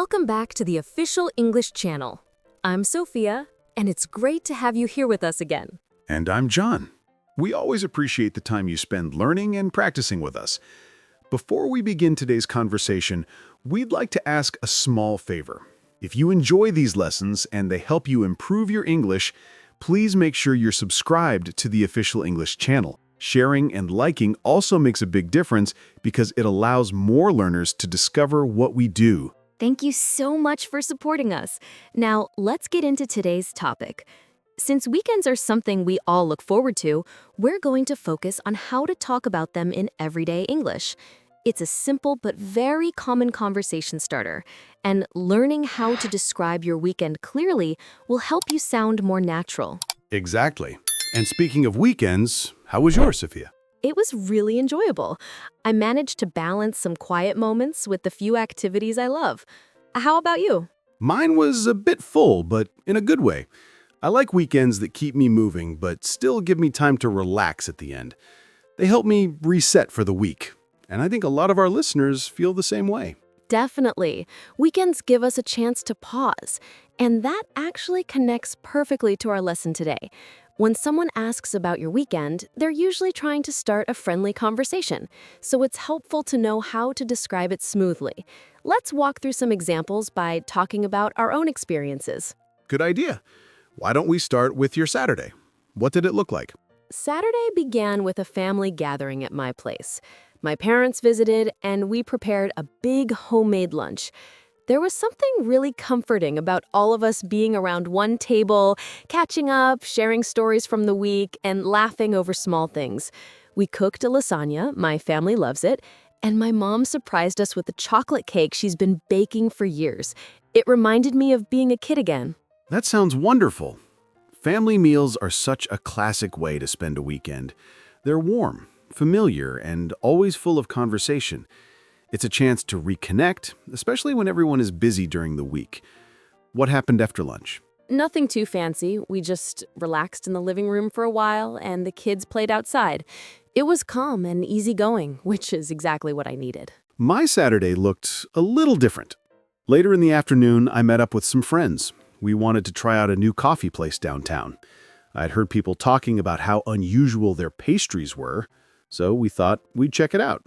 Welcome back to the official English channel. I'm Sophia, and it's great to have you here with us again. And I'm John. We always appreciate the time you spend learning and practicing with us. Before we begin today's conversation, we'd like to ask a small favor. If you enjoy these lessons and they help you improve your English, please make sure you're subscribed to the official English channel. Sharing and liking also makes a big difference because it allows more learners to discover what we do. Thank you so much for supporting us. Now, let's get into today's topic. Since weekends are something we all look forward to, we're going to focus on how to talk about them in everyday English. It's a simple but very common conversation starter, and learning how to describe your weekend clearly will help you sound more natural. Exactly. And speaking of weekends, how was yours, Sophia? It was really enjoyable. I managed to balance some quiet moments with the few activities I love. How about you? Mine was a bit full, but in a good way. I like weekends that keep me moving, but still give me time to relax at the end. They help me reset for the week, and I think a lot of our listeners feel the same way. Definitely. Weekends give us a chance to pause, and that actually connects perfectly to our lesson today. When someone asks about your weekend, they're usually trying to start a friendly conversation, so it's helpful to know how to describe it smoothly. Let's walk through some examples by talking about our own experiences. Good idea. Why don't we start with your Saturday? What did it look like? Saturday began with a family gathering at my place. My parents visited, and we prepared a big homemade lunch. There was something really comforting about all of us being around one table, catching up, sharing stories from the week, and laughing over small things. We cooked a lasagna, my family loves it, and my mom surprised us with a chocolate cake she's been baking for years. It reminded me of being a kid again. That sounds wonderful. Family meals are such a classic way to spend a weekend. They're warm, familiar, and always full of conversation. It's a chance to reconnect, especially when everyone is busy during the week. What happened after lunch? Nothing too fancy. We just relaxed in the living room for a while, and the kids played outside. It was calm and easygoing, which is exactly what I needed. My Saturday looked a little different. Later in the afternoon, I met up with some friends. We wanted to try out a new coffee place downtown. I'd heard people talking about how unusual their pastries were, so we thought we'd check it out.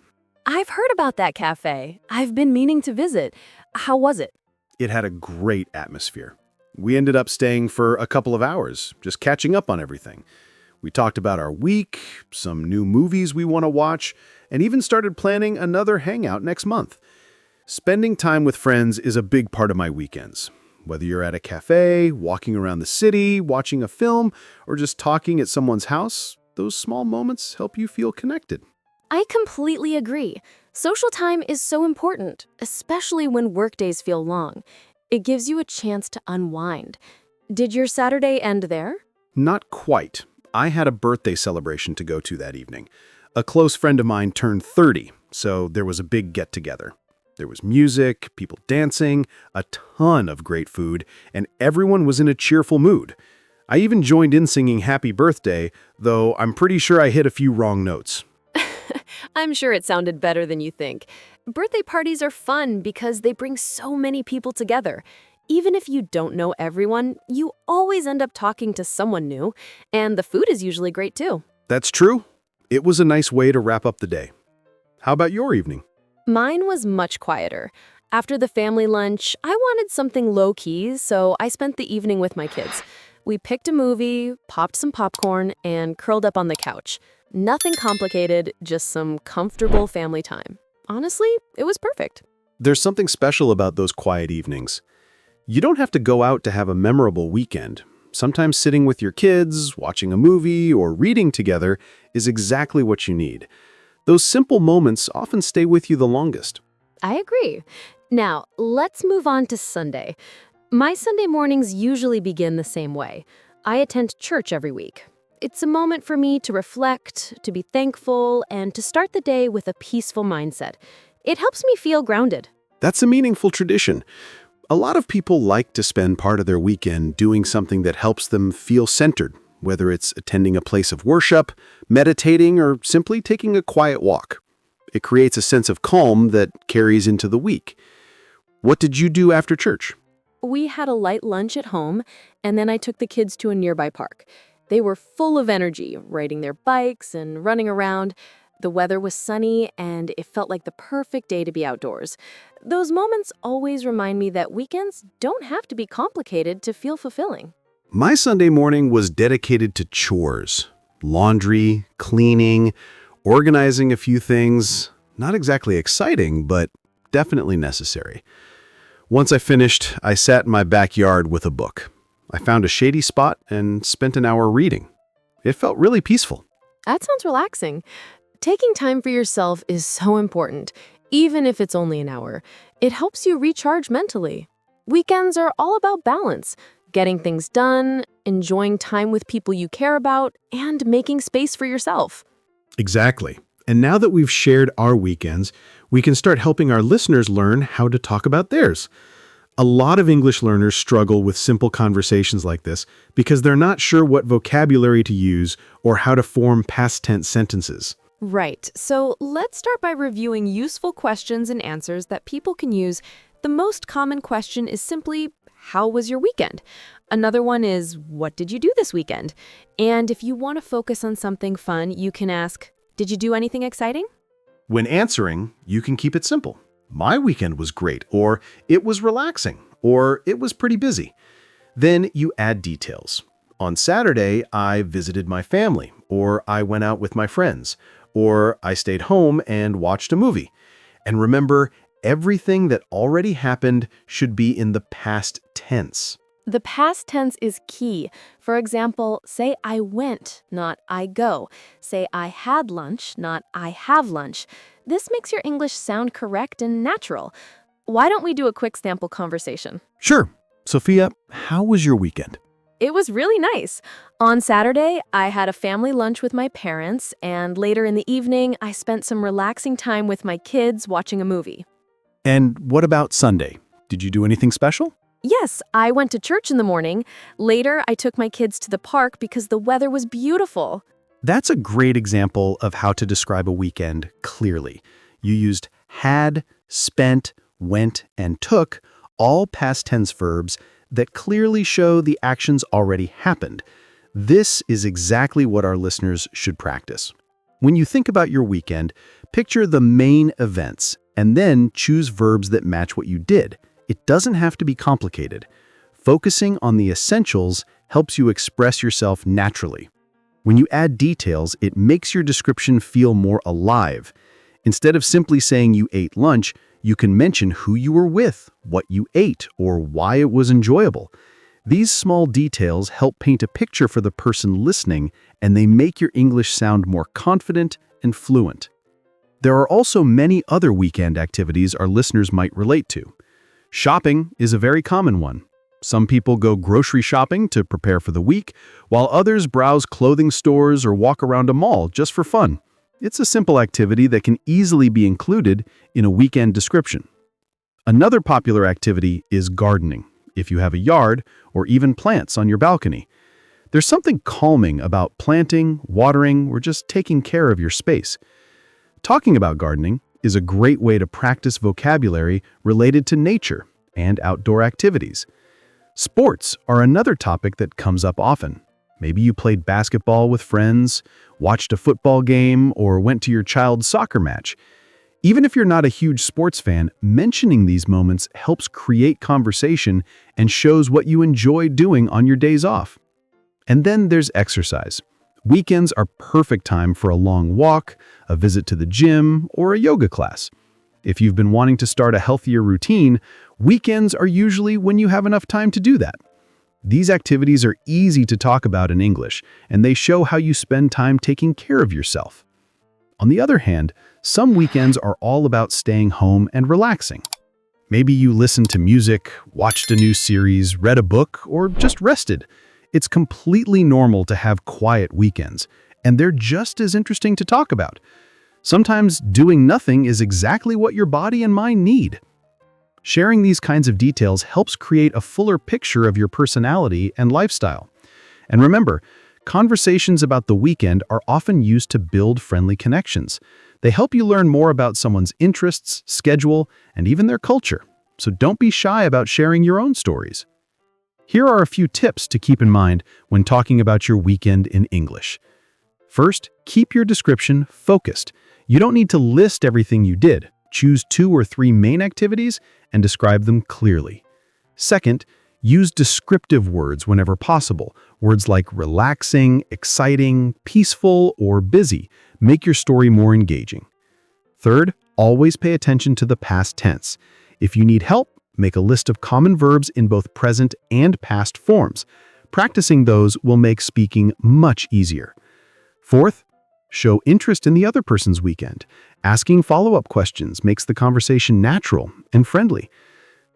I've heard about that cafe. I've been meaning to visit. How was it? It had a great atmosphere. We ended up staying for a couple of hours, just catching up on everything. We talked about our week, some new movies we want to watch, and even started planning another hangout next month. Spending time with friends is a big part of my weekends. Whether you're at a cafe, walking around the city, watching a film, or just talking at someone's house, those small moments help you feel connected. I completely agree. Social time is so important, especially when workdays feel long. It gives you a chance to unwind. Did your Saturday end there? Not quite. I had a birthday celebration to go to that evening. A close friend of mine turned 30, so there was a big get-together. There was music, people dancing, a ton of great food, and everyone was in a cheerful mood. I even joined in singing Happy Birthday, though I'm pretty sure I hit a few wrong notes. I'm sure it sounded better than you think. Birthday parties are fun because they bring so many people together. Even if you don't know everyone, you always end up talking to someone new, and the food is usually great too. That's true. It was a nice way to wrap up the day. How about your evening? Mine was much quieter. After the family lunch, I wanted something low-key, so I spent the evening with my kids. We picked a movie, popped some popcorn, and curled up on the couch. Nothing complicated, just some comfortable family time. Honestly, it was perfect. There's something special about those quiet evenings. You don't have to go out to have a memorable weekend. Sometimes sitting with your kids, watching a movie, or reading together is exactly what you need. Those simple moments often stay with you the longest. I agree. Now, let's move on to Sunday. My Sunday mornings usually begin the same way. I attend church every week. It's a moment for me to reflect, to be thankful, and to start the day with a peaceful mindset. It helps me feel grounded. That's a meaningful tradition. A lot of people like to spend part of their weekend doing something that helps them feel centered, whether it's attending a place of worship, meditating, or simply taking a quiet walk. It creates a sense of calm that carries into the week. What did you do after church? We had a light lunch at home, and then I took the kids to a nearby park. They were full of energy, riding their bikes and running around. The weather was sunny, and it felt like the perfect day to be outdoors. Those moments always remind me that weekends don't have to be complicated to feel fulfilling. My Sunday morning was dedicated to chores. Laundry, cleaning, organizing a few things. Not exactly exciting, but definitely necessary. Once I finished, I sat in my backyard with a book. I found a shady spot and spent an hour reading. It felt really peaceful. That sounds relaxing. Taking time for yourself is so important, even if it's only an hour. It helps you recharge mentally. Weekends are all about balance, getting things done, enjoying time with people you care about, and making space for yourself. Exactly. And now that we've shared our weekends, we can start helping our listeners learn how to talk about theirs. A lot of English learners struggle with simple conversations like this because they're not sure what vocabulary to use or how to form past tense sentences. Right. So let's start by reviewing useful questions and answers that people can use. The most common question is simply, how was your weekend? Another one is, what did you do this weekend? And if you want to focus on something fun, you can ask, did you do anything exciting? When answering, you can keep it simple. My weekend was great, or it was relaxing, or it was pretty busy. Then you add details. On Saturday, I visited my family, or I went out with my friends, or I stayed home and watched a movie. And remember, everything that already happened should be in the past tense. The past tense is key. For example, say I went, not I go. Say I had lunch, not I have lunch. This makes your English sound correct and natural. Why don't we do a quick sample conversation? Sure. Sophia, how was your weekend? It was really nice. On Saturday, I had a family lunch with my parents, and later in the evening, I spent some relaxing time with my kids watching a movie. And what about Sunday? Did you do anything special? Yes, I went to church in the morning. Later, I took my kids to the park because the weather was beautiful. That's a great example of how to describe a weekend clearly. You used had, spent, went, and took, all past tense verbs that clearly show the actions already happened. This is exactly what our listeners should practice. When you think about your weekend, picture the main events and then choose verbs that match what you did. It doesn't have to be complicated. Focusing on the essentials helps you express yourself naturally. When you add details, it makes your description feel more alive. Instead of simply saying you ate lunch, you can mention who you were with, what you ate, or why it was enjoyable. These small details help paint a picture for the person listening, and they make your English sound more confident and fluent. There are also many other weekend activities our listeners might relate to. Shopping is a very common one. Some people go grocery shopping to prepare for the week, while others browse clothing stores or walk around a mall just for fun. It's a simple activity that can easily be included in a weekend description. Another popular activity is gardening, if you have a yard or even plants on your balcony. There's something calming about planting, watering, or just taking care of your space. Talking about gardening is a great way to practice vocabulary related to nature and outdoor activities. Sports are another topic that comes up often. Maybe you played basketball with friends, watched a football game, or went to your child's soccer match. Even if you're not a huge sports fan, mentioning these moments helps create conversation and shows what you enjoy doing on your days off. And then there's exercise. Weekends are perfect time for a long walk, a visit to the gym, or a yoga class. If you've been wanting to start a healthier routine, weekends are usually when you have enough time to do that. These activities are easy to talk about in English, and they show how you spend time taking care of yourself. On the other hand, some weekends are all about staying home and relaxing. Maybe you listened to music, watched a new series, read a book, or just rested. It's completely normal to have quiet weekends, and they're just as interesting to talk about. Sometimes doing nothing is exactly what your body and mind need. Sharing these kinds of details helps create a fuller picture of your personality and lifestyle. And remember, conversations about the weekend are often used to build friendly connections. They help you learn more about someone's interests, schedule, and even their culture. so don't be shy about sharing your own stories. Here are a few tips to keep in mind when talking about your weekend in English. First, keep your description focused. You don't need to list everything you did. Choose 2 or 3 main activities and describe them clearly. Second, use descriptive words whenever possible. Words like relaxing, exciting, peaceful, or busy make your story more engaging. Third, always pay attention to the past tense. If you need help, make a list of common verbs in both present and past forms. Practicing those will make speaking much easier. Fourth, show interest in the other person's weekend. Asking follow-up questions makes the conversation natural and friendly.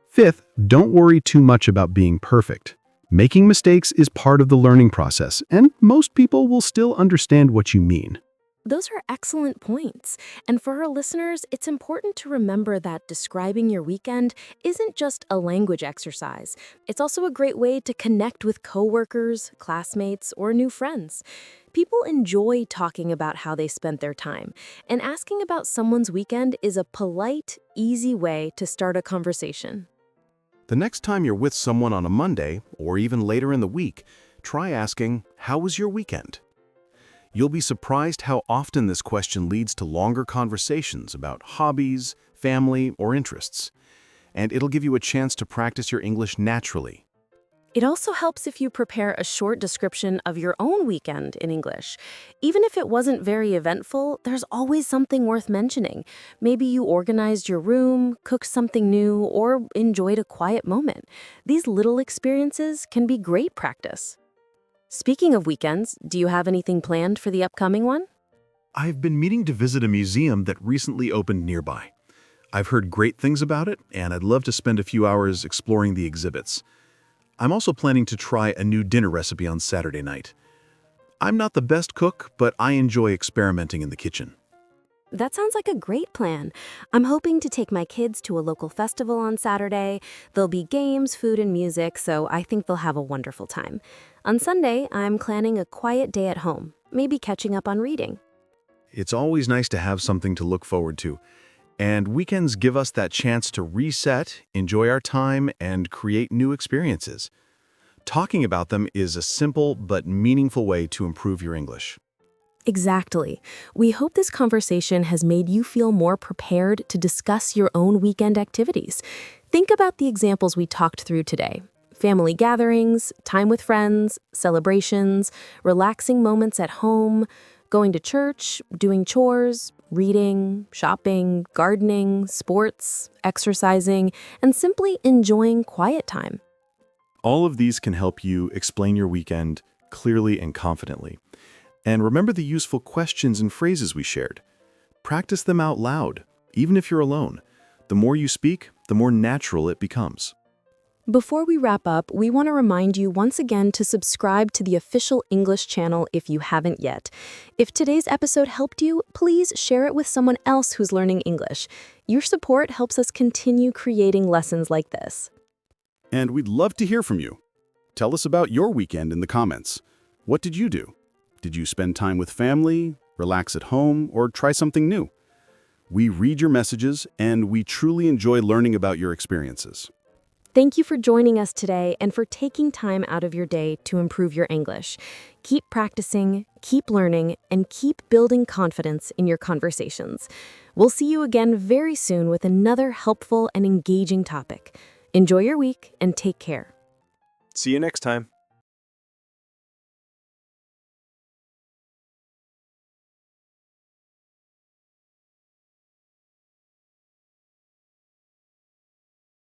Fifth, don't worry too much about being perfect. Making mistakes is part of the learning process, and most people will still understand what you mean. Those are excellent points. And for our listeners, it's important to remember that describing your weekend isn't just a language exercise. It's also a great way to connect with coworkers, classmates, or new friends. People enjoy talking about how they spent their time, and asking about someone's weekend is a polite, easy way to start a conversation. The next time you're with someone on a Monday, or even later in the week, try asking, "How was your weekend?" You'll be surprised how often this question leads to longer conversations about hobbies, family, or interests. And it'll give you a chance to practice your English naturally. It also helps if you prepare a short description of your own weekend in English. Even if it wasn't very eventful, there's always something worth mentioning. Maybe you organized your room, cooked something new, or enjoyed a quiet moment. These little experiences can be great practice. Speaking of weekends, do you have anything planned for the upcoming one? I've been meaning to visit a museum that recently opened nearby. I've heard great things about it, and I'd love to spend a few hours exploring the exhibits. I'm also planning to try a new dinner recipe on Saturday night. I'm not the best cook, but I enjoy experimenting in the kitchen. That sounds like a great plan. I'm hoping to take my kids to a local festival on Saturday. There'll be games, food, and music, so I think they'll have a wonderful time. On Sunday, I'm planning a quiet day at home, maybe catching up on reading. It's always nice to have something to look forward to. And weekends give us that chance to reset, enjoy our time, and create new experiences. Talking about them is a simple but meaningful way to improve your English. Exactly. We hope this conversation has made you feel more prepared to discuss your own weekend activities. Think about the examples we talked through today. Family gatherings, time with friends, celebrations, relaxing moments at home, going to church, doing chores, reading, shopping, gardening, sports, exercising, and simply enjoying quiet time. All of these can help you explain your weekend clearly and confidently. And remember the useful questions and phrases we shared. Practice them out loud, even if you're alone. The more you speak, the more natural it becomes. Before we wrap up, we want to remind you once again to subscribe to the official English channel if you haven't yet. If today's episode helped you, please share it with someone else who's learning English. Your support helps us continue creating lessons like this. And we'd love to hear from you. Tell us about your weekend in the comments. What did you do? Did you spend time with family, relax at home, or try something new? We read your messages, and we truly enjoy learning about your experiences. Thank you for joining us today and for taking time out of your day to improve your English. Keep practicing, keep learning, and keep building confidence in your conversations. We'll see you again very soon with another helpful and engaging topic. Enjoy your week and take care. See you next time.